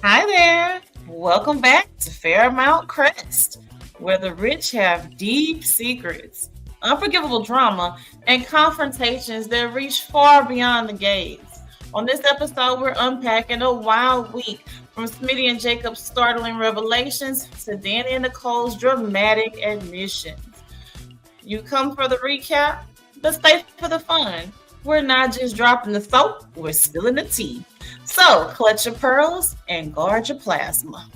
Hi there. Welcome back to Fairmount Crest, where the rich have deep secrets, unforgivable drama, and confrontations that reach far beyond the gaze. On this episode, we're unpacking a wild week from Smitty and Jacob's startling revelations to Danny and Nicole's dramatic admissions. You come for the recap, but stay for the fun. We're not just dropping the soap, we're spilling the tea. So, clutch your pearls and guard your plasma.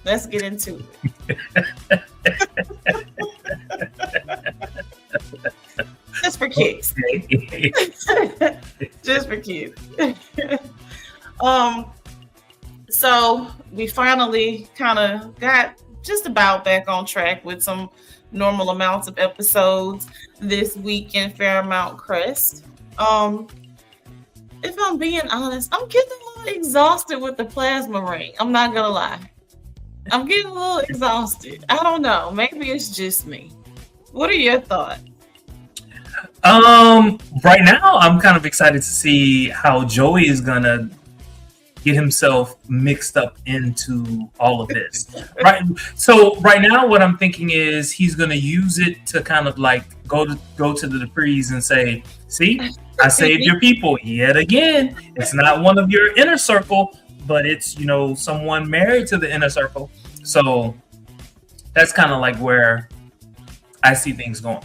Let's get into it. Just for kicks. Just for kicks. um, so we finally kind of got just about back on track with some normal amounts of episodes this week in Fairmount Crest. If I'm being honest, I'm getting a little exhausted with the plasma ring. I'm not gonna lie. I'm getting a little exhausted. I don't know. Maybe it's just me. What are your thoughts? Right now I'm kind of excited to see how Joey is gonna get himself mixed up into all of this. Right. So right now what I'm thinking is he's gonna use it to kind of like go to the Duprees and say, see, I saved your people yet again. It's not one of your inner circle, but it's, someone married to the inner circle. So that's kind of like where I see things going.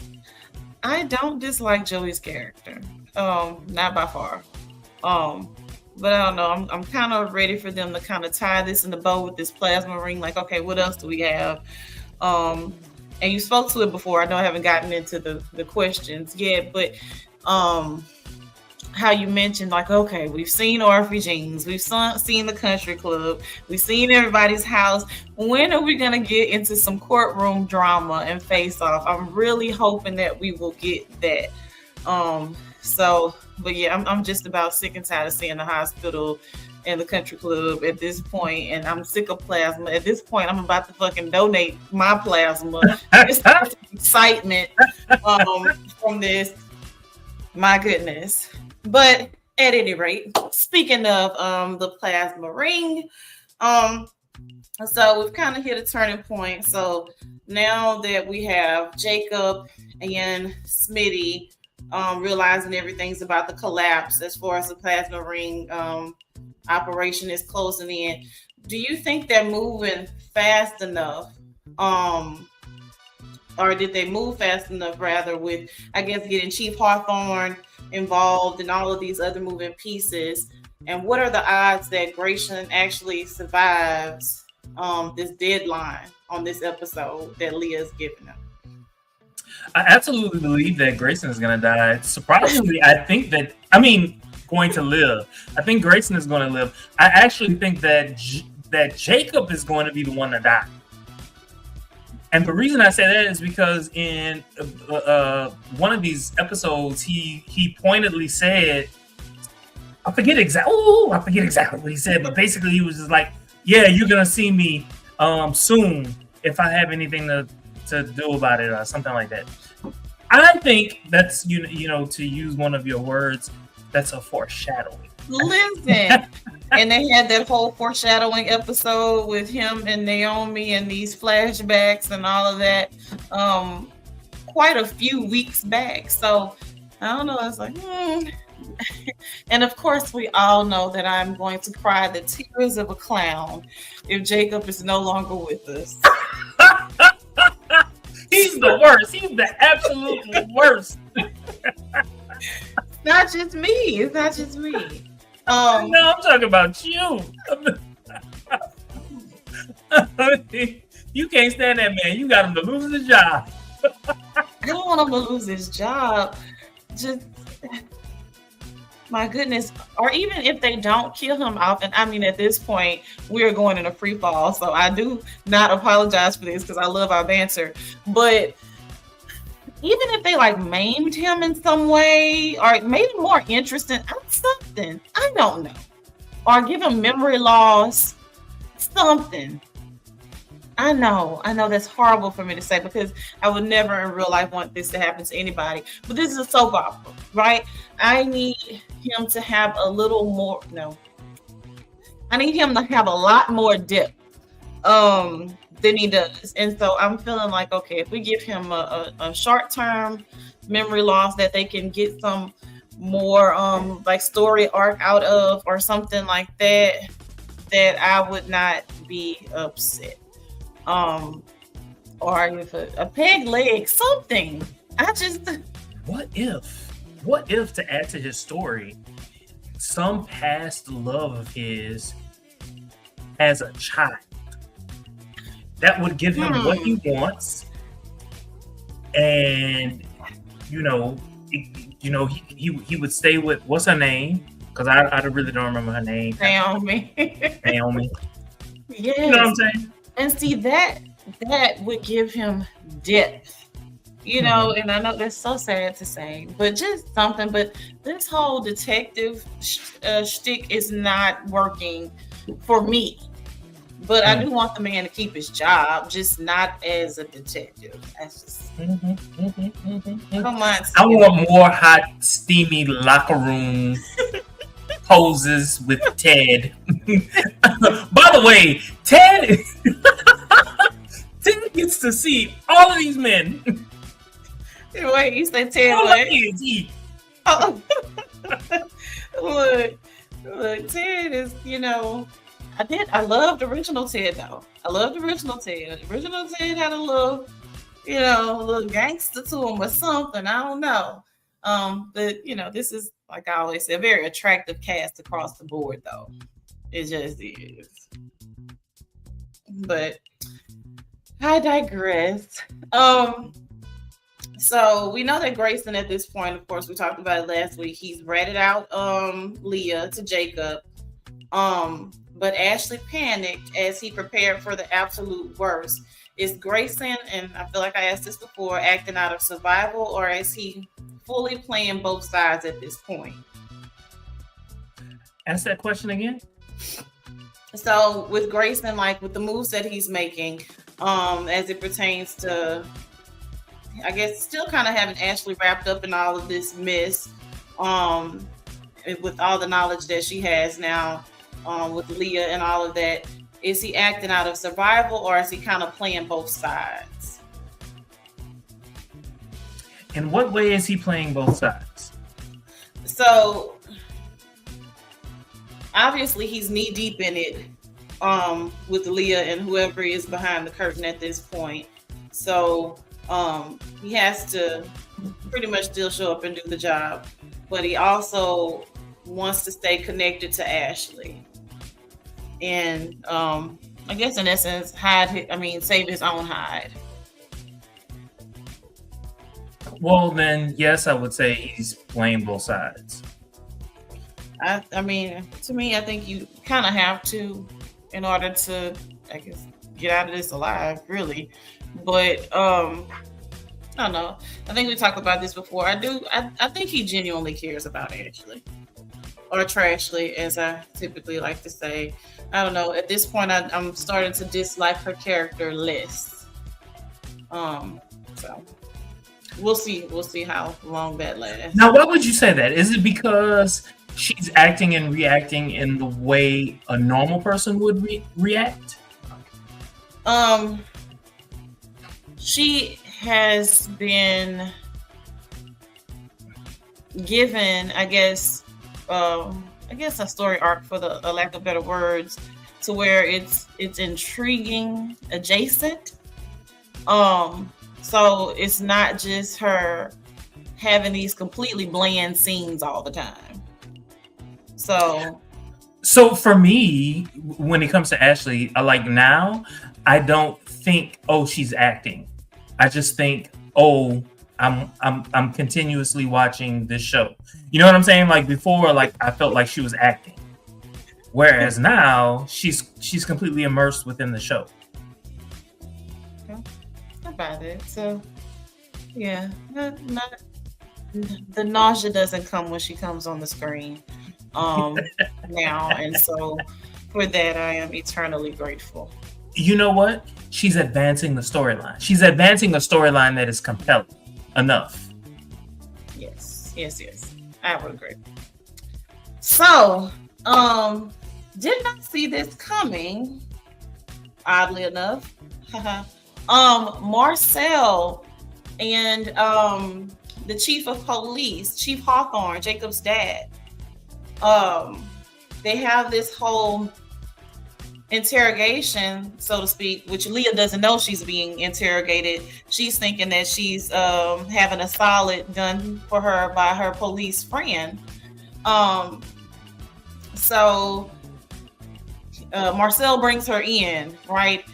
I don't dislike Joey's character. Not by far. But I don't know. I'm kind of ready for them to kind of tie this in the bow with this plasma ring. Like, okay, what else do we have? And you spoke to it before. I know I haven't gotten into the questions yet, but how you mentioned, like, okay, we've seen Orphe Jeans, we've seen the country club, we've seen everybody's house. When are we going to get into some courtroom drama and face off? I'm really hoping that we will get that. But yeah, I'm just about sick and tired of seeing the hospital and the country club at this point, and I'm sick of plasma. At this point, I'm about to fucking donate my plasma. Just excitement from this. My goodness. But at any rate, speaking of the plasma ring, so we've kind of hit a turning point. So now that we have Jacob and Smitty realizing everything's about to collapse as far as the plasma ring operation is closing in, do you think they're moving fast enough? Or did they move fast enough rather with, I guess, getting Chief Hawthorne involved and all of these other moving pieces? And what are the odds that Grayson actually survives this deadline on this episode that Leah's giving him? I absolutely believe that Grayson is going to die. Surprisingly, going to live. I think Grayson is going to live. I actually think that Jacob is going to be the one to die. And the reason I say that is because in one of these episodes, he pointedly said, I forget exactly what he said, but basically he was just like, yeah, you're going to see me soon if I have anything to do about it or something like that. I think that's, to use one of your words, that's a foreshadowing. Listen, and they had that whole foreshadowing episode with him and Naomi and these flashbacks and all of that quite a few weeks back. So I don't know. I was like, And of course, we all know that I'm going to cry the tears of a clown if Jacob is no longer with us. He's the worst. He's the absolute worst. It's not just me. It's not just me. No, I'm talking about you. You can't stand that man. You got him to lose his job. I don't want him to lose his job. Just, my goodness. Or even if they don't kill him off, and I mean, at this point, we're going in a free fall. So I do not apologize for this because I love our banter. But even if they like maimed him in some way or made him more interesting, something, I don't know. Or give him memory loss, something. I know that's horrible for me to say because I would never in real life want this to happen to anybody. But this is a soap opera, right? I need him to have a little more, I need him to have a lot more depth than he does. And so I'm feeling like, okay, if we give him a short term memory loss that they can get some more like story arc out of or something like that, that I would not be upset. Um or if a peg leg, something. I just What if to add to his story, some past love of his as a child that would give him what he wants, and you know, he would stay with, what's her name? Because I really don't remember her name. Naomi. Naomi. Yes. You know what I'm saying? And see that would give him depth. You know, and I know that's so sad to say, but just something. But this whole detective shtick is not working for me. But I do want the man to keep his job, just not as a detective. That's just come on. I want more hot, steamy locker room poses with Ted. By the way, Ted gets to see all of these men. Wait, you say Ted what? Oh. Look, Ted is, I loved original Ted though. I loved original Ted. Original Ted had a little, little gangster to him or something. I don't know. But this is, like I always say, a very attractive cast across the board though. It just is. But I digress. So we know that Grayson at this point, of course, we talked about it last week. He's ratted out Leah to Jacob. But Ashley panicked as he prepared for the absolute worst. Is Grayson, and I feel like I asked this before, acting out of survival, or is he fully playing both sides at this point? Ask that question again. So with Grayson, like with the moves that he's making, as it pertains to, I guess, still kind of having Ashley wrapped up in all of this mess, with all the knowledge that she has now, with Leah and all of that. Is he acting out of survival, or is he kind of playing both sides? In what way is he playing both sides? So obviously he's knee deep in it, with Leah and whoever is behind the curtain at this point. So he has to pretty much still show up and do the job, but he also wants to stay connected to Ashley, and I guess in essence save his own hide. Well, then yes, I would say he's playing both sides. I mean, to me, I think you kind of have to, in order to, I guess, get out of this alive, really. But I don't know. I think we talked about this before. I think he genuinely cares about Ashley, or Trashley, as I typically like to say. I don't know. At this point, I'm starting to dislike her character less. So we'll see. We'll see how long that lasts. Now, why would you say that? Is it because she's acting and reacting in the way a normal person would react? She has been given, I guess a story arc, for the lack of better words, to where it's intriguing adjacent. So it's not just her having these completely bland scenes all the time. So for me, when it comes to Ashley, I don't think, oh, she's acting. I just think, oh, I'm continuously watching this show. You know what I'm saying? Like before, like I felt like she was acting, whereas now she's completely immersed within the show. Okay. About it. So yeah, not the nausea doesn't come when she comes on the screen now, and so for that I am eternally grateful. You know what? She's advancing the storyline. She's advancing a storyline that is compelling enough. Yes. I would agree. So, Did not see this coming, oddly enough. Marcel and the chief of police, Chief Hawthorne, Jacob's dad. Um, they have this whole interrogation, so to speak, which Leah doesn't know she's being interrogated. She's thinking that she's having a solid done for her by her police friend. Um, so Marcel brings her in, right?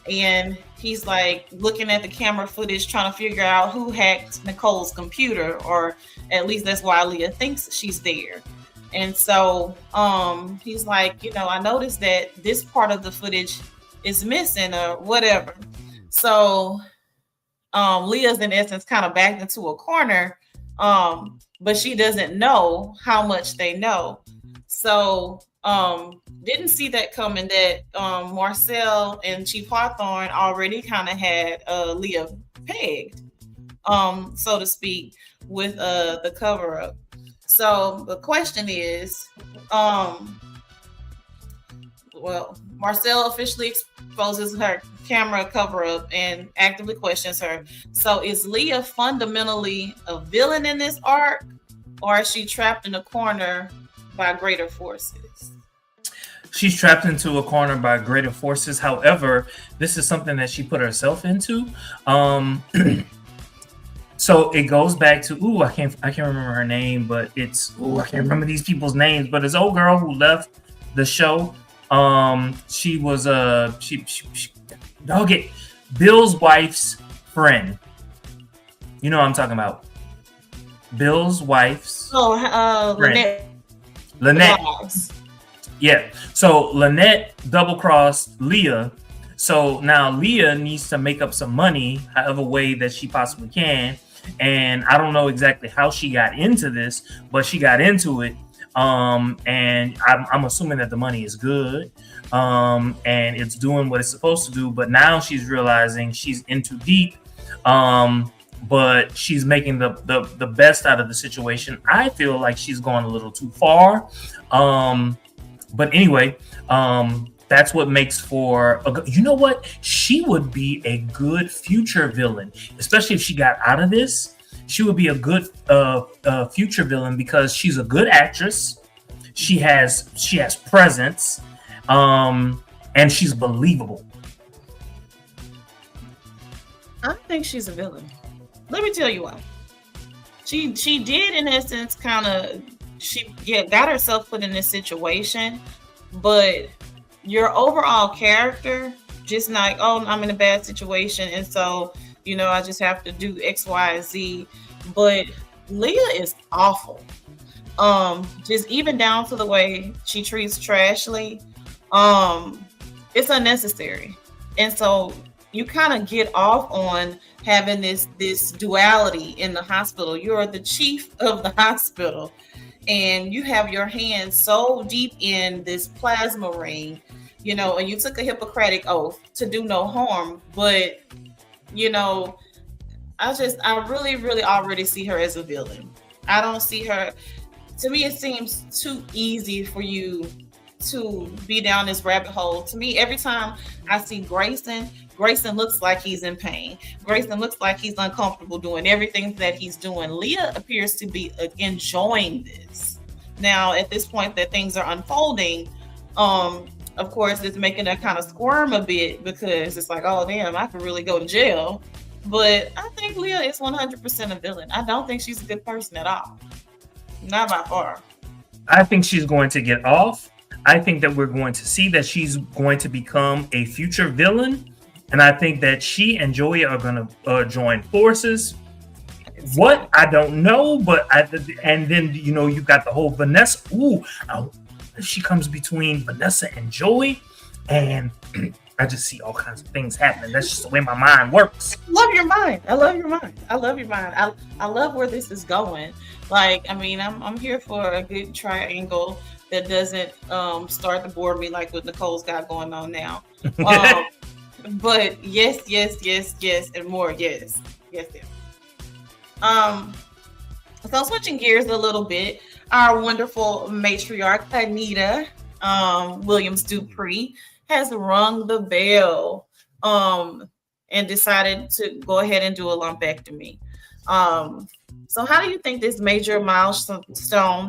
And he's like looking at the camera footage, trying to figure out who hacked Nicole's computer, or at least that's why Leah thinks she's there. And so he's like, I noticed that this part of the footage is missing or whatever. So Leah's in essence kind of backed into a corner, but she doesn't know how much they know. So didn't see that coming, that Marcel and Chief Hawthorne already kind of had Leah pegged, so to speak, with the cover up. So the question is, Marcel officially exposes her camera cover up and actively questions her. So is Leah fundamentally a villain in this arc, or is she trapped in a corner by greater forces? She's trapped into a corner by greater forces. However, this is something that she put herself into. So it goes back to I can't remember her name, but it's I can't remember these people's names. But this old girl who left the show, she was Bill's wife's friend. You know what I'm talking about? Bill's wife's friend. Lynette. Yeah. So Lynette double-crossed Leah. So now Leah needs to make up some money, however way that she possibly can. And I don't know exactly how she got into this, but she got into it. And I'm assuming that the money is good. And it's doing what it's supposed to do. But now she's realizing she's in too deep. But she's making the best out of the situation. I feel like she's gone a little too far. But anyway, that's what makes for you know what? She would be a good future villain, especially if she got out of this. She would be a good future villain because she's a good actress. She has presence, and she's believable. I think she's a villain. Let me tell you why. She did, in essence, kind of got herself put in this situation, but your overall character just like, I'm in a bad situation, and so I just have to do X, Y, and Z. But Leah is awful. Just even down to the way she treats Trashley. It's unnecessary, and so you kind of get off on having this duality in the hospital. You're the chief of the hospital, and you have your hands so deep in this plasma ring, and you took a Hippocratic oath to do no harm. But, I really, really already see her as a villain. I don't see her. To me, it seems too easy for you to be down this rabbit hole. To me, every time I see Grayson looks like he's in pain. Grayson looks like he's uncomfortable doing everything that he's doing. Leah appears to be enjoying this. Now, at this point that things are unfolding, of course, it's making her kind of squirm a bit because it's like, oh, damn, I could really go to jail. But I think Leah is 100% a villain. I don't think she's a good person at all. Not by far. I think she's going to get off. I think that we're going to see that she's going to become a future villain. And I think that she and Joey are going to join forces. What? I don't know. But and then, you got the whole Vanessa. She comes between Vanessa and Joey. And I just see all kinds of things happening. That's just the way my mind works. I love your mind. I love where this is going. Like, I mean, I'm here for a good triangle that doesn't start to bore me like what Nicole's got going on now. But yes, and more yes. So switching gears a little bit, our wonderful matriarch Anita Williams Dupree, has rung the bell and decided to go ahead and do a lumpectomy. Um, so, how do you think this major milestone,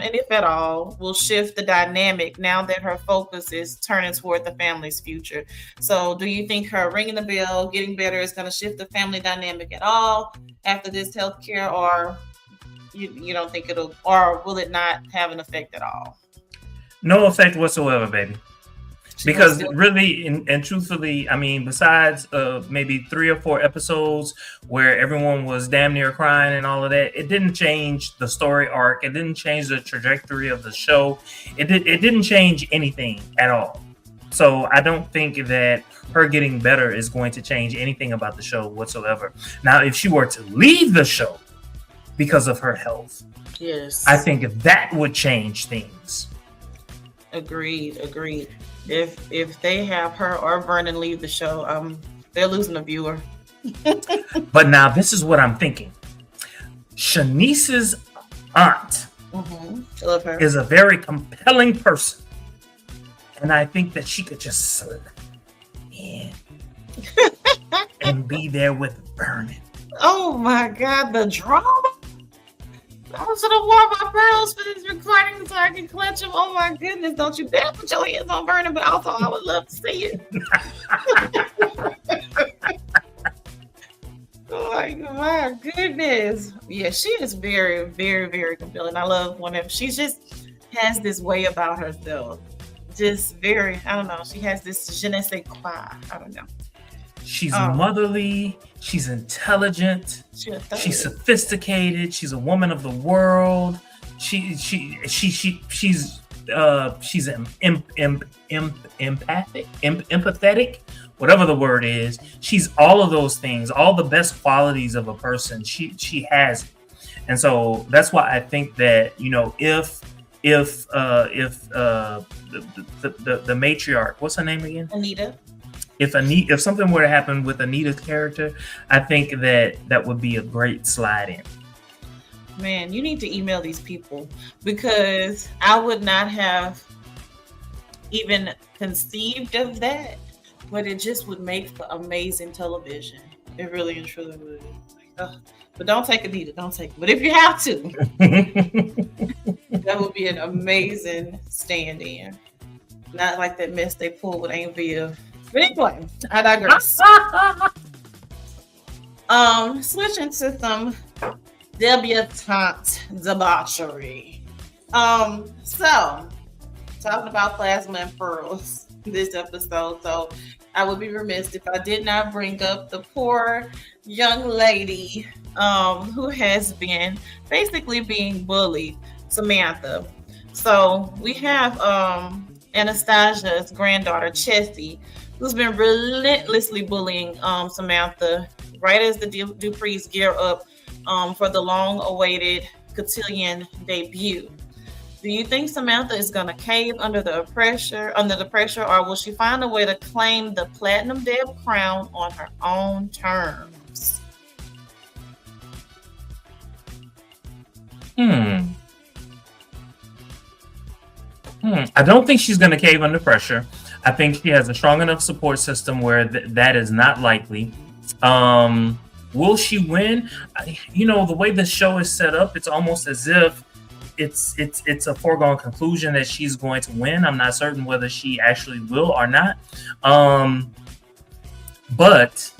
and if at all, will shift the dynamic now that her focus is turning toward the family's future? So, do you think her ringing the bell, getting better, is going to shift the family dynamic at all after this healthcare, or you don't think it'll, or will it not have an effect at all? No effect whatsoever, baby. She gonna Because still, really and truthfully, I mean, besides maybe 3 or 4 episodes where everyone was damn near crying and all of that, it didn't change the story arc. It didn't change the trajectory of the show. It didn't change anything at all. So I don't think that her getting better is going to change anything about the show whatsoever. Now, if she were to leave the show because of her health, I yes, think that would change things. agreed, agreed. If they have her or Vernon leave the show, they're losing a viewer. But now this is what I'm thinking. Shanice's aunt I love her. is a very compelling person. And I think that she could just slip in and be there with Vernon. Oh my God, the drama! I should have worn my pearls for this recording so I can clutch them. Oh my goodness, don't you dare put your hands on Vernon, but also I would love to see it. Oh my goodness. Yeah, she is very, very, very compelling. I love whenever she just has this way about herself. Just very, I don't know. She has this je ne sais quoi. I don't know. She's Um, motherly. She's intelligent. she a She's thug. sophisticated. She's a woman of the world. She's empathetic, whatever the word is. She's all of those things, all the best qualities of a person. She has it. And so that's why I think that, if the matriarch, what's her name again? Anita. If something were to happen with Anita's character, I think that would be a great slide in. Man, you need to email these people because I would not have even conceived of that, but it just would make for amazing television. It really and truly would. Ugh. But don't take Anita, don't take it. But if you have to, that would be an amazing stand-in. Not like that mess they pulled with Aunt Viv. But anyway, I digress. Switching to some debutante debauchery. So talking about plasma and pearls this episode. So I would be remiss if I did not bring up the poor young lady who has been basically being bullied, Samantha. So we have Anastasia's granddaughter, Chessie, who's been relentlessly bullying Samantha right as the Duprees gear up for the long-awaited cotillion debut. Do you think Samantha is going to cave under the pressure, or will she find a way to claim the Platinum Deb crown on her own terms? I don't think she's going to cave under pressure. I think she has a strong enough support system where that is not likely. Will she win? The way the show is set up, it's almost as if it's a foregone conclusion that she's going to win. I'm not certain whether she actually will or not. But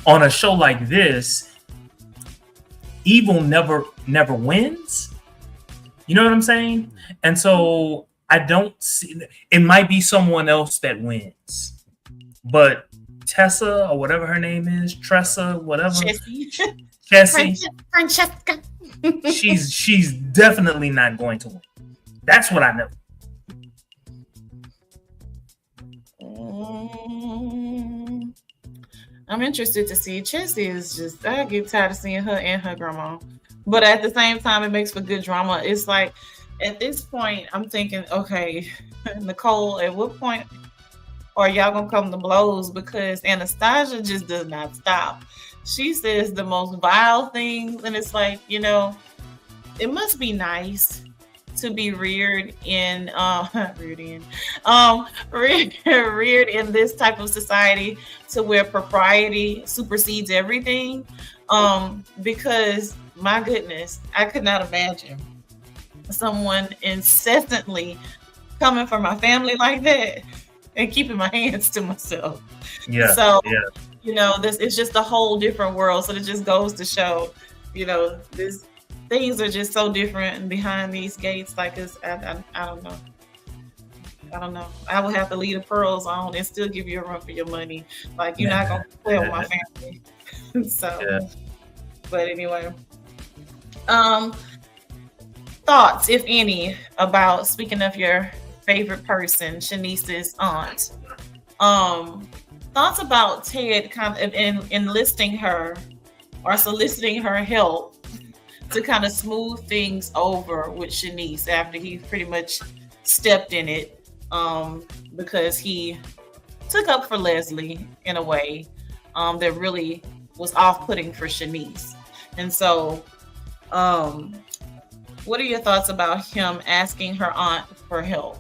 on a show like this, evil never wins. You know what I'm saying? And so I don't see. It might be someone else that wins, but Tessa or whatever her name is, Tressa, whatever, Chessie, Francesca. she's definitely not going to win. That's what I know. I'm interested to see. Chessie is just, I get tired of seeing her and her grandma. But at the same time, it makes for good drama. It's like, at this point, I'm thinking, okay, Nicole, at what point are y'all going to come to blows? Because Anastasia just does not stop. She says the most vile things. And it's like, it must be nice to be reared in reared in this type of society to where propriety supersedes everything. Because my goodness, I could not imagine someone incessantly coming for my family like that and keeping my hands to myself. Yeah, So, yeah, this it's just a whole different world. So it just goes to show, this things are just so different behind these gates. Like I don't know. I don't know. I would have to leave the pearls on and still give you a run for your money. Like you're not gonna play with my family. So, yeah. but anyway, um, thoughts, if any, about speaking of your favorite person, Shanice's aunt. Um, thoughts about Ted kind of enlisting her or soliciting her help to kind of smooth things over with Shanice after he pretty much stepped in it, because he took up for Leslie in a way that really was off-putting for Shanice. And so, what are your thoughts about him asking her aunt for help?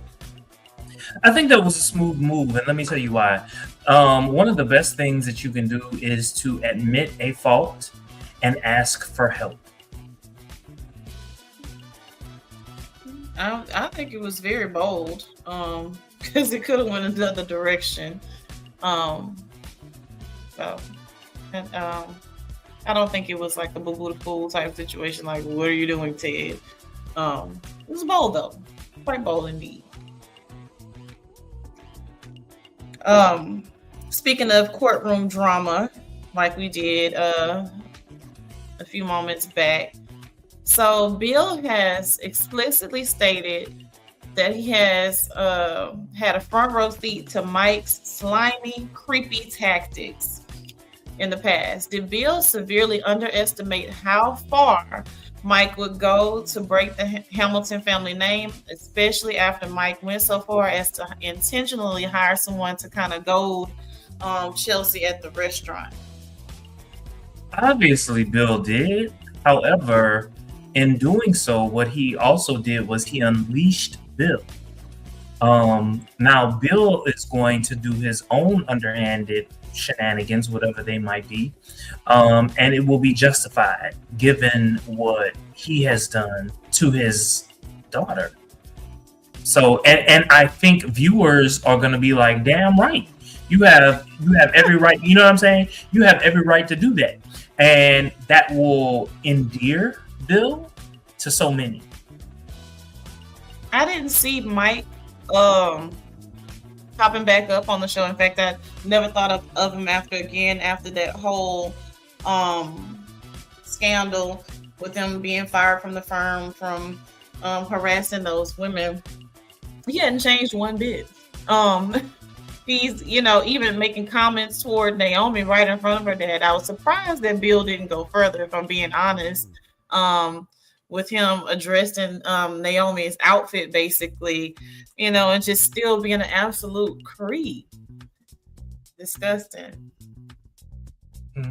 I think that was a smooth move, and let me tell you why. One of the best things that you can do is to admit a fault and ask for help. I think it was very bold, because it could have went another direction. Um, so, and I don't think it was like a boo boo the fool type situation. Like, what are you doing, Ted? It was bold though, quite bold indeed. Speaking of courtroom drama, like we did a few moments back. So Bill has explicitly stated that he has had a front row seat to Mike's slimy, creepy tactics in the past. Did Bill severely underestimate how far Mike would go to break the Hamilton family name, especially after Mike went so far as to intentionally hire someone to kind of goad Chelsea at the restaurant? Obviously, Bill did. However, in doing so, what he also did was he unleashed Bill. Now, Bill is going to do his own underhanded shenanigans, whatever they might be, and it will be justified given what he has done to his daughter. So, and I think viewers are going to be like, "Damn right, you have every right." You know what I'm saying? You have every right to do that, and that will endear Bill to so many. I didn't see Mike popping back up on the show. In fact, I never thought of him after that whole scandal with him being fired from the firm from harassing those women. He hadn't changed one bit. He's, even making comments toward Naomi right in front of her dad. I was surprised that Bill didn't go further, if I'm being honest, with him addressing Naomi's outfit, basically, and just still being an absolute creep. Disgusting. I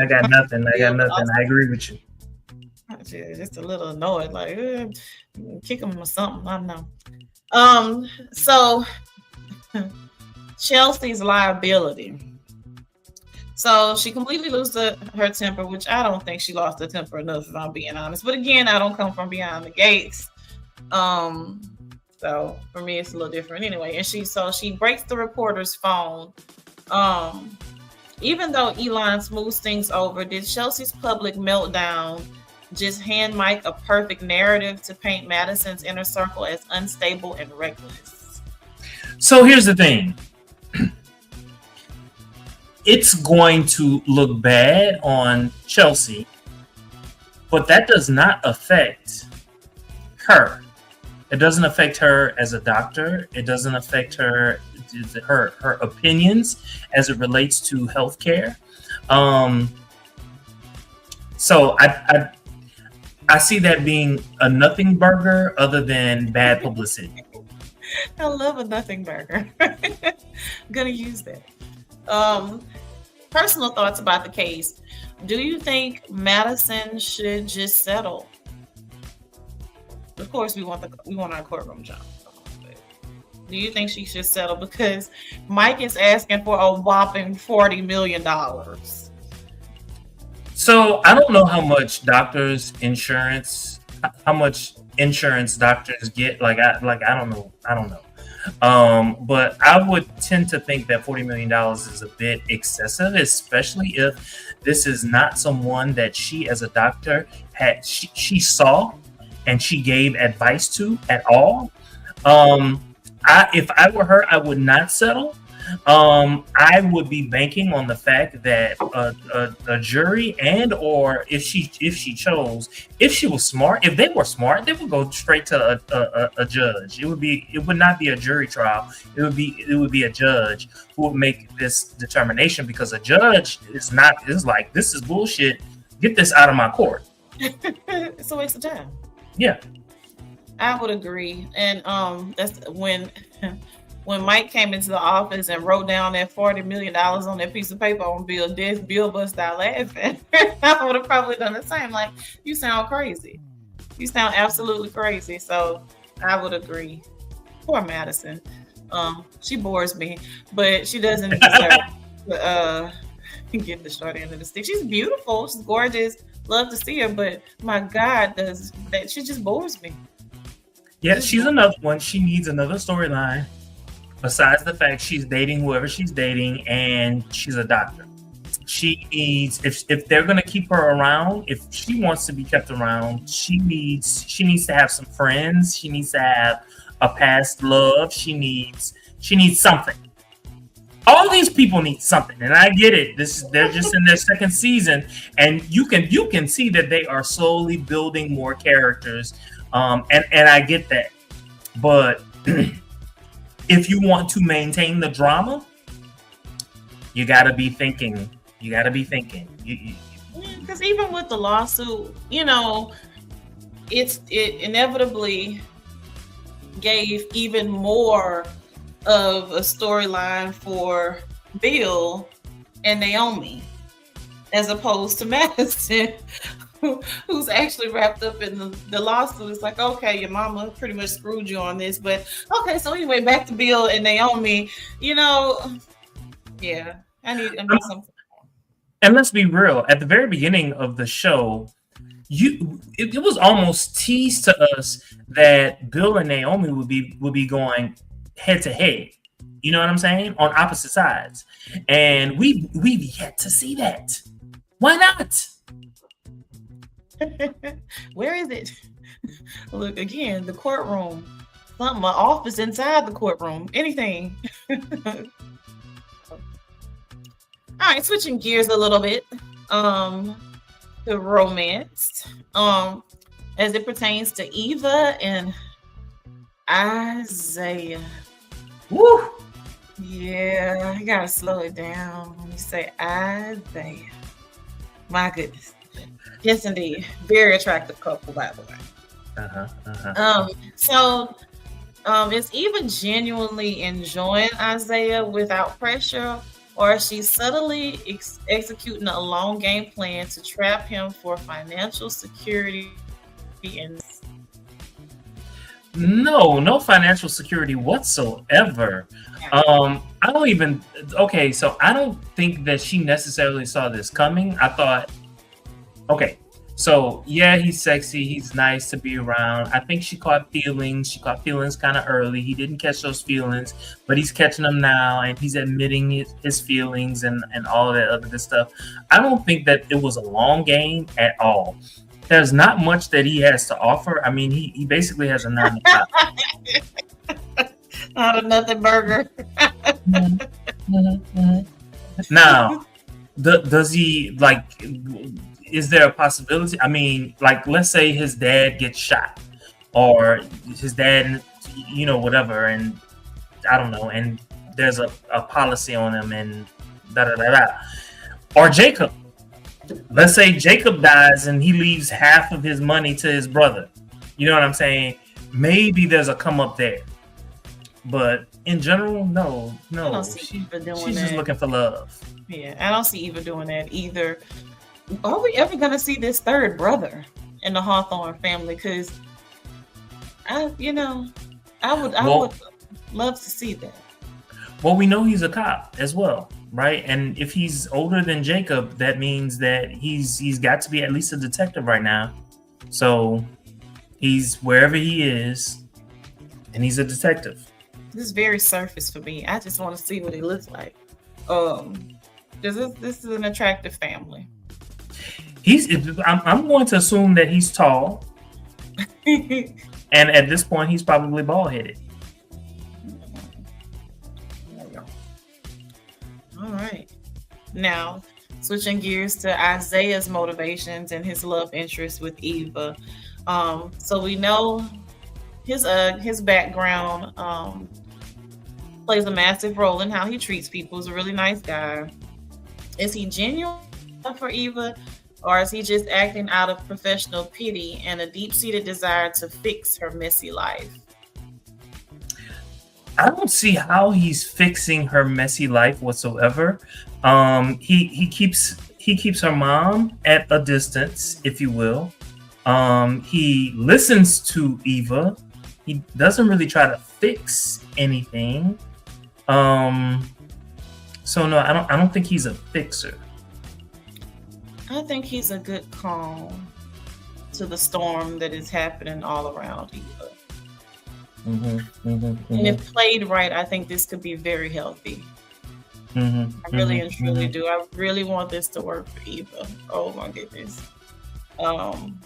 got nothing. I agree with you. Just a little annoyed, like kick him or something. I don't know. So Chelsea's liability. So she completely loses her temper, which I don't think she lost her temper enough, if I'm being honest. But again, I don't come from behind the gates. So for me, it's a little different anyway. And she breaks the reporter's phone. Even though Elon smooths things over, did Chelsea's public meltdown just hand Mike a perfect narrative to paint Madison's inner circle as unstable and reckless? So here's the thing. It's going to look bad on Chelsea, but that does not affect her. It doesn't affect her as a doctor. It doesn't affect her opinions as it relates to healthcare. So I see that being a nothing burger other than bad publicity. I love a nothing burger. I'm gonna use that. Personal thoughts about the case. Do you think Madison should just settle? Of course, we want our courtroom job. But do you think she should settle because Mike is asking for a whopping $40 million? So I don't know how much how much insurance doctors get. I don't know. I don't know. But I would tend to think that $40 million is a bit excessive, especially if this is not someone that she, as a doctor, she saw and she gave advice to at all. Um, if I were her, I would not settle. I would be banking on the fact that a jury, and or if she chose, if she was smart, if they were smart, they would go straight to a judge. It would not be a jury trial. It would be a judge who would make this determination, because a judge is like, this is bullshit. Get this out of my court. It's a waste of time. Yeah. I would agree. And that's when Mike came into the office and wrote down that $40 million on that piece of paper on Bill bust out laughing. I would have probably done the same. Like, you sound crazy. You sound absolutely crazy. So I would agree. Poor Madison. She bores me, but she doesn't deserve to get the short end of the stick. She's beautiful. She's gorgeous. Love to see her, but my God, she just bores me. Yeah, she's another one. She needs another storyline. Besides the fact she's dating whoever she's dating and she's a doctor. She needs, if they're gonna keep her around, if she wants to be kept around, she needs to have some friends. She needs to have a past love. She needs something. All these people need something, and I get it. They're just in their second season, and you can see that they are slowly building more characters. And I get that. But if you want to maintain the drama, you got to be thinking. Because even with the lawsuit, it inevitably gave even more of a storyline for Bill and Naomi, as opposed to Madison, who's actually wrapped up in the lawsuit. It's like, okay, your mama pretty much screwed you on this, but okay, so anyway, back to Bill and Naomi. Yeah, I need something. And let's be real, at the very beginning of the show, it was almost teased to us that Bill and Naomi would be going head to head. You know what I'm saying? On opposite sides. And we've yet to see that. Why not? Where is it? Look, again, the courtroom. Something, an office inside the courtroom. Anything. All right, switching gears a little bit. The romance. As it pertains to Eva and Isaiah. Woo! Yeah, I gotta slow it down when you say Isaiah. My goodness. Yes, indeed. Very attractive couple, by the way. So is Eva genuinely enjoying Isaiah without pressure, or is she subtly executing a long game plan to trap him for financial security? No financial security whatsoever. So I don't think that she necessarily saw this coming. I thought, okay, so yeah, he's sexy, he's nice to be around. I think she caught feelings kind of early. He didn't catch those feelings, but he's catching them now, and he's admitting his feelings and all of that other good stuff. I don't think that it was a long game at all. There's not much that he has to offer. I mean, he basically has a 9 to 5. Not a nothing burger. Now, does he, like, is there a possibility? I mean, like, let's say his dad gets shot, or his dad, whatever, and I don't know, and there's a policy on him, and da-da-da-da. Or Jacob. Let's say Jacob dies and he leaves half of his money to his brother. You know what I'm saying? Maybe there's a come up there. But in general, no. She's just looking for love. Yeah, I don't see Eva doing that either. Are we ever going to see this third brother in the Hawthorne family? Because I, I would Well, love to see that. well, we know he's a cop as well, right? And if he's older than Jacob, that means that he's got to be at least a detective right now. So he's wherever he is, and he's a detective. This is very surface for me. I just want to see what he looks like. Um, because this is an attractive family. He's. I'm going to assume that he's tall, and at this point, he's probably bald headed. All right. Now, switching gears to Isaiah's motivations and his love interest with Eva. So we know his background plays a massive role in how he treats people. He's a really nice guy. Is he genuine for Eva, or is he just acting out of professional pity and a deep-seated desire to fix her messy life? I don't see how he's fixing her messy life whatsoever. He keeps her mom at a distance, if you will. He listens to Eva. He doesn't really try to fix anything. So no, I don't think he's a fixer. I think he's a good calm to the storm that is happening all around Eva. Hmm. Hmm. And Hmm. if played right, I think this could be very healthy. Hmm. I really and Hmm. truly do. I really want this to work for Eva. Oh my goodness. Um,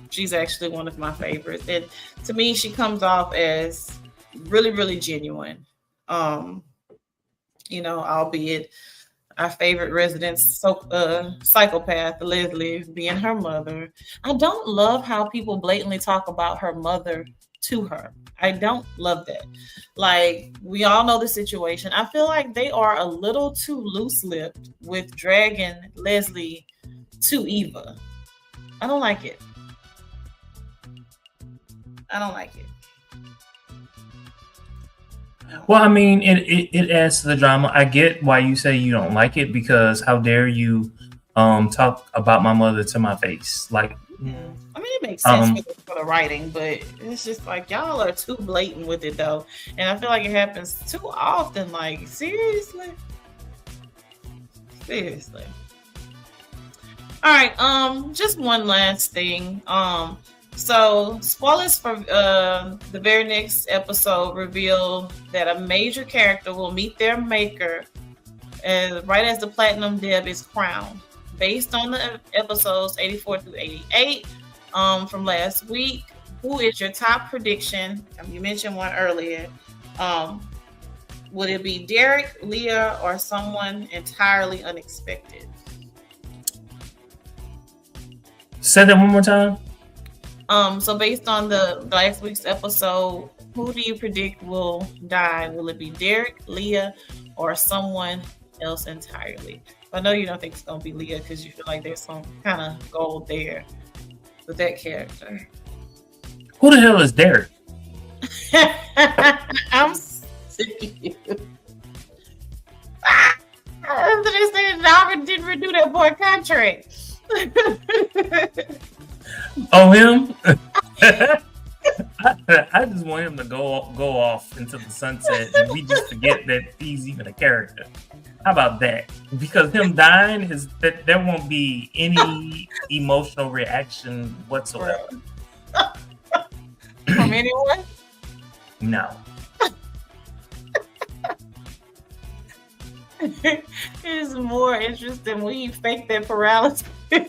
she's actually one of my favorites. And to me, she comes off as really, really genuine. Um, albeit our favorite resident psychopath, Leslie, being her mother. I don't love how people blatantly talk about her mother to her. I don't love that. Like, we all know the situation. I feel like they are a little too loose lipped with dragging Leslie to Eva. I don't like it. I don't like it. Well, I mean, it adds to the drama. I get why you say you don't like it, because how dare you talk about my mother to my face? Like, Yeah. I mean, it makes sense um for the writing, but it's just like y'all are too blatant with it, though. And I feel like it happens too often. Like, seriously? Seriously. All right, just one last thing. So spoilers for the very next episode reveal that a major character will meet their maker right as the Platinum Deb is crowned. Based on the episodes 84 through 88 from last week, who is your top prediction? You mentioned one earlier. Would it be Derek, Leah, or someone entirely unexpected? say that one more time. So based on the last week's episode, who do you predict will die? Will it be Derek, Leah, or someone else entirely? I know you don't think it's gonna be Leah because you feel like there's some kind of gold there with that character. Who the hell is Derek? I'm sick of you. They said Dalvin didn't renew that boy contract. Oh, him? I just want him to go off into the sunset, and we just forget that he's even a character. How about that? Because him dying is that there won't be any emotional reaction whatsoever. From anyone? No. It is more interesting when he faked that paralysis. When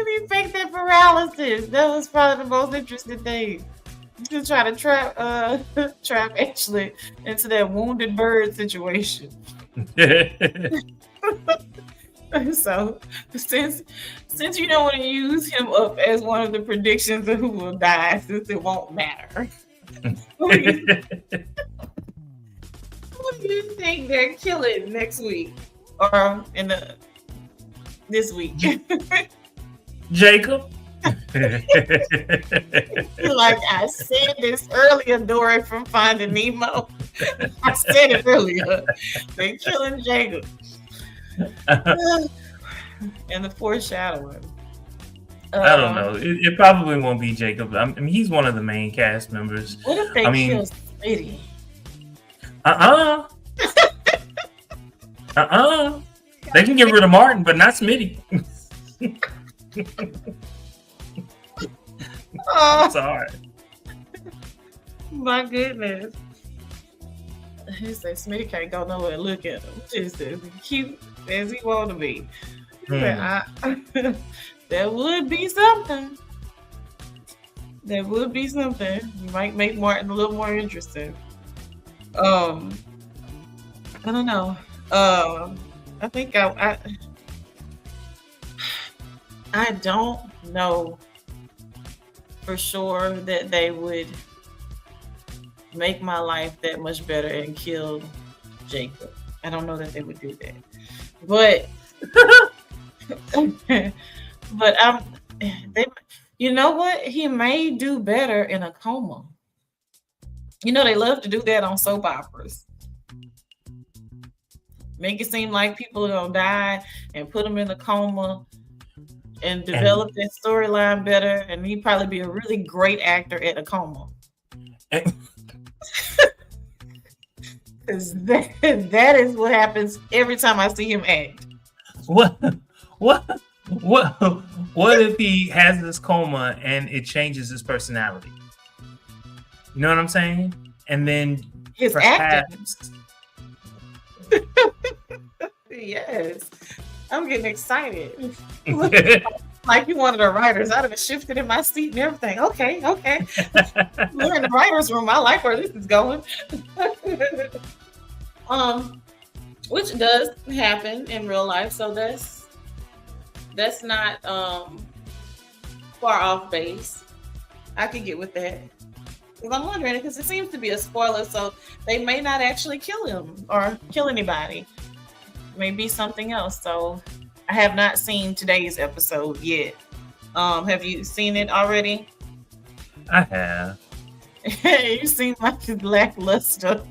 he faked that paralysis, that was probably the most interesting thing. Just try to trap Ashley into that wounded bird situation. So since you don't want to use him up as one of the predictions of who will die, since it won't matter, who do you think they're killing next week or this week? Jacob. Like I said this earlier, Dory from Finding Nemo. I said it earlier. They're killing Jacob. And the foreshadowing. I don't Uh, know. It probably won't be Jacob. I mean, he's one of the main cast members. what if I they kill mean, Smitty? uh, they can get rid of Martin, but not Smitty. Oh Sorry. my goodness. He said Smitty can't go nowhere. Look at him. Just as cute as he want to be. He said, that would be something. That would be something. You might make Martin a little more interesting. I don't know. I think I don't know for sure that they would make my life that much better and kill Jacob. I don't know that they would do that. But but they you know what? He may do better in a coma. You know they love to do that on soap operas. Make it seem like people are gonna die and put them in a coma and develop that storyline better, and he'd probably be a really great actor at a coma. And, Because that is what happens every time I see him act. what? What? What if he has this coma and it changes his personality? You know what I'm saying? And then His acting. perhaps Yes. I'm getting excited. Like you wanted the writers. I'd have shifted in my seat and everything. Okay. We're in the writer's room. I like where this is going. Which does happen in real life, so that's not far off base. I could get with that. Because I'm wondering, because it seems to be a spoiler, so they may not actually kill him or kill anybody. Maybe something else. So I have not seen today's episode yet. Have you seen it already? I have. You seem like it's lackluster.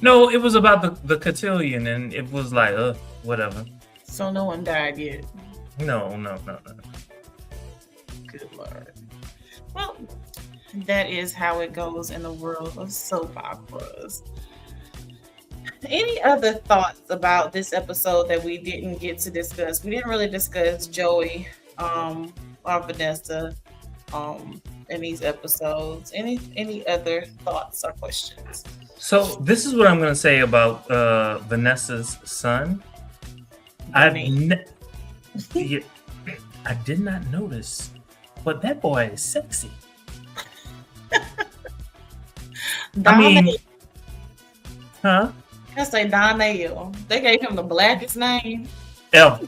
No, it was about the cotillion, and it was like, whatever. So no one died yet. No. Good Lord. Well, that is how it goes in the world of soap operas. Any other thoughts about this episode that we didn't get to discuss? We didn't really discuss Joey or Vanessa in these episodes. Any other thoughts or questions? So this is what I'm going to say about Vanessa's son. Yeah, I did not notice, but that boy is sexy. I mean, huh? I say Donnell. They gave him the blackest name ever.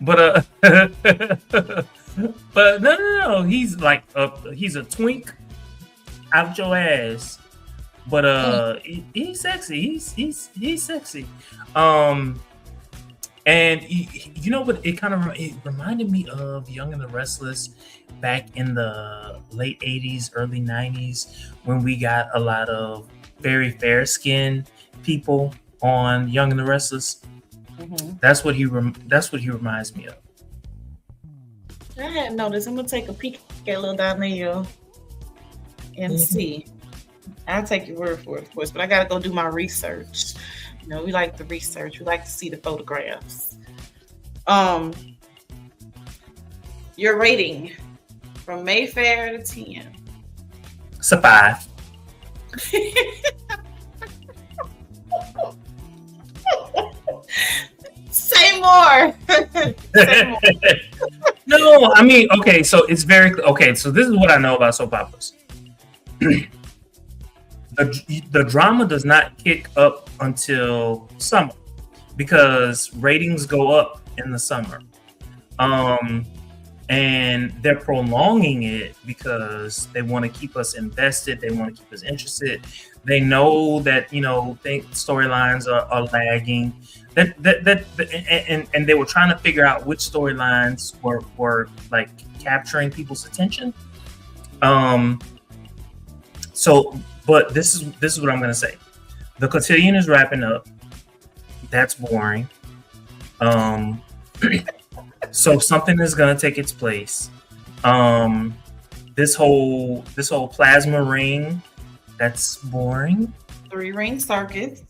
But but no. He's like he's a twink out your ass. But he's sexy. He's sexy. And you know what? It reminded me of Young and the Restless back in the late 80s, early 90s, when we got a lot of very fair-skinned people on Young and the Restless. Mm-hmm. That's what he reminds me of. I hadn't noticed. I'm gonna take a peek at little Donnell and see. I'll take your word for it, of course, but I gotta go do my research. You know, we like the research. We like to see the photographs. Your rating from Mayfair to 10. It's a 5. Say more. Say more. No, I mean, okay, so it's very okay. So this is what I know about soap operas. The drama does not kick up until summer because ratings go up in the summer. And they're prolonging it because they want to keep us invested. They want to keep us interested. They know that, storylines are lagging. And they were trying to figure out which storylines were like capturing people's attention. But this is what I'm going to say. The cotillion is wrapping up. That's boring. Um, so something is gonna take its place. Um, this whole plasma ring, that's boring. 3-ring circus.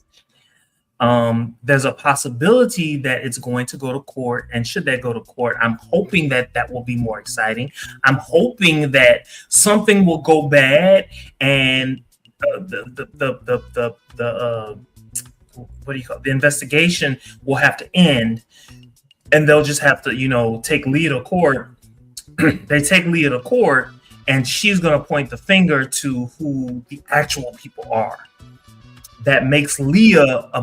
There's a possibility that it's going to go to court, and should that go to court, I'm hoping that that will be more exciting. I'm hoping that something will go bad, and the what do you call it? The investigation will have to end, and they'll just have to, take Leah to court. They take Leah to court, and she's going to point the finger to who the actual people are. That makes Leah a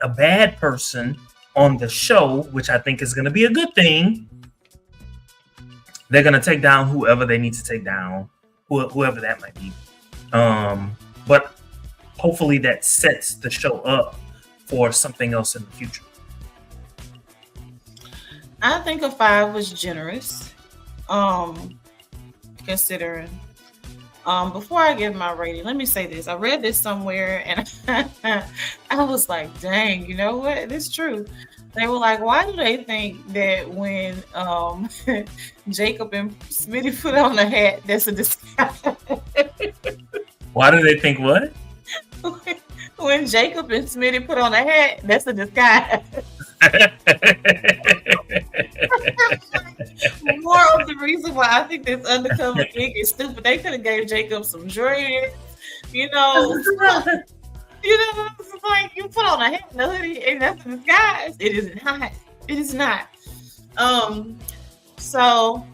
bad person on the show, which I think is going to be a good thing. They're going to take down whoever they need to take down, whoever that might be. But hopefully that sets the show up for something else in the future. I think a 5 was generous, considering. Before I give my rating, let me say this. I read this somewhere and I was like, dang, you know what? It's true. They were like, why do they think that when Jacob and Smitty put on a hat, that's a disguise? Why do they think what? When Jacob and Smitty put on a hat, that's a disguise. More of the reason why I think this undercover gig is stupid. They could have gave Jacob some dreads, it's like you put on a hat and a hoodie, and that's a disguise. It is not. It is not. So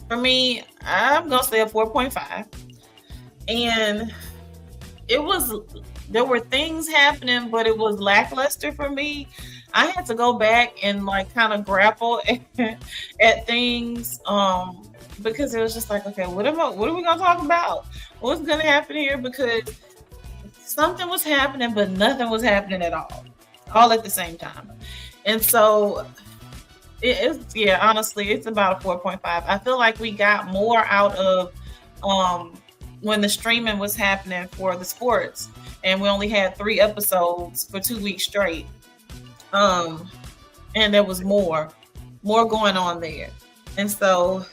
for me, I'm gonna say a 4.5, and there were things happening, but it was lackluster for me. I had to go back and kind of grapple at things because it was just like, okay, what are we gonna talk about? What's gonna happen here? Because something was happening, but nothing was happening at all at the same time. And so honestly, it's about a 4.5. I feel like we got more out of when the streaming was happening for the sports, and we only had 3 episodes for 2 weeks straight. And there was more going on there. And so,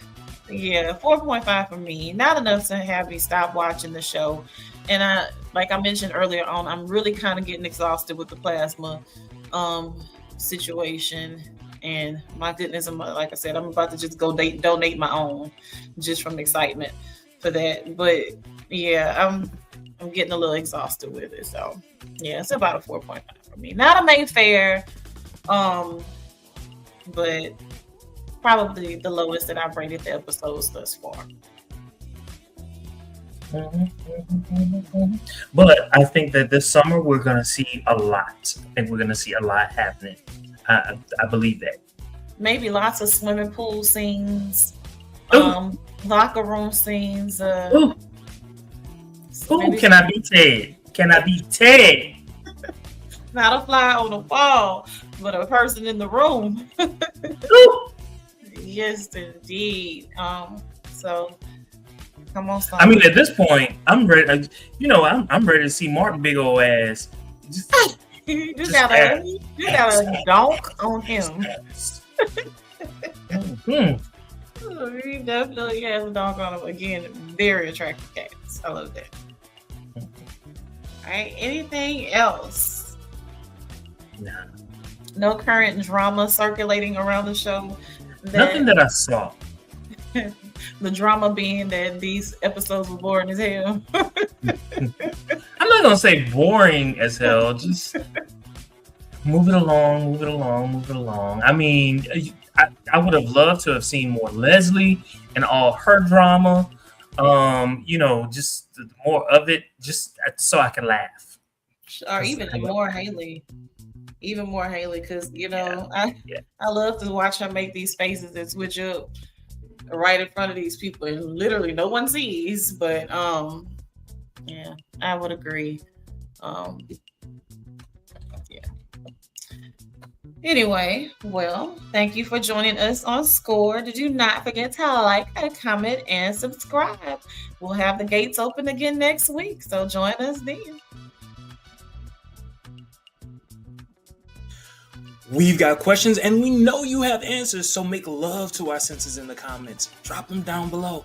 4.5 for me. Not enough to have me stop watching the show. And like I mentioned earlier on, I'm really kind of getting exhausted with the plasma situation. And my goodness, like I said, I'm about to just go donate my own just from excitement for that. But I'm getting a little exhausted with it. So it's about a 4.5 for me. Not a Mayfair, but probably the lowest that I've rated the episodes thus far. But I think that this summer we're going to see a lot. I think we're going to see a lot happening. I believe that. Maybe lots of swimming pool scenes, Ooh. locker room scenes. Ooh, can I be Ted? Can I be Ted? Not a fly on the wall, but a person in the room. Yes, indeed. So come on, son. I mean, at this point, I'm ready. I'm ready to see Martin big old ass. You gotta donk on him. He definitely has a donk on him. Again, very attractive cats. I love that. All right. Anything else? Nah. No current drama circulating around the show. Nothing that I saw. The drama being that these episodes were boring as hell. I'm not gonna say boring as hell. Just move it along. I mean, I would have loved to have seen more Leslie and all her drama. Just more of it, just so I can laugh. Or even more Haley. Even more Haley, because I love to watch her make these faces and switch up right in front of these people, and literally no one sees. But I would agree. Anyway, well, thank you for joining us on Score. Do not forget to like, comment, and subscribe. We'll have the gates open again next week, so join us then. We've got questions and we know you have answers, so make love to our senses in the comments. Drop them down below.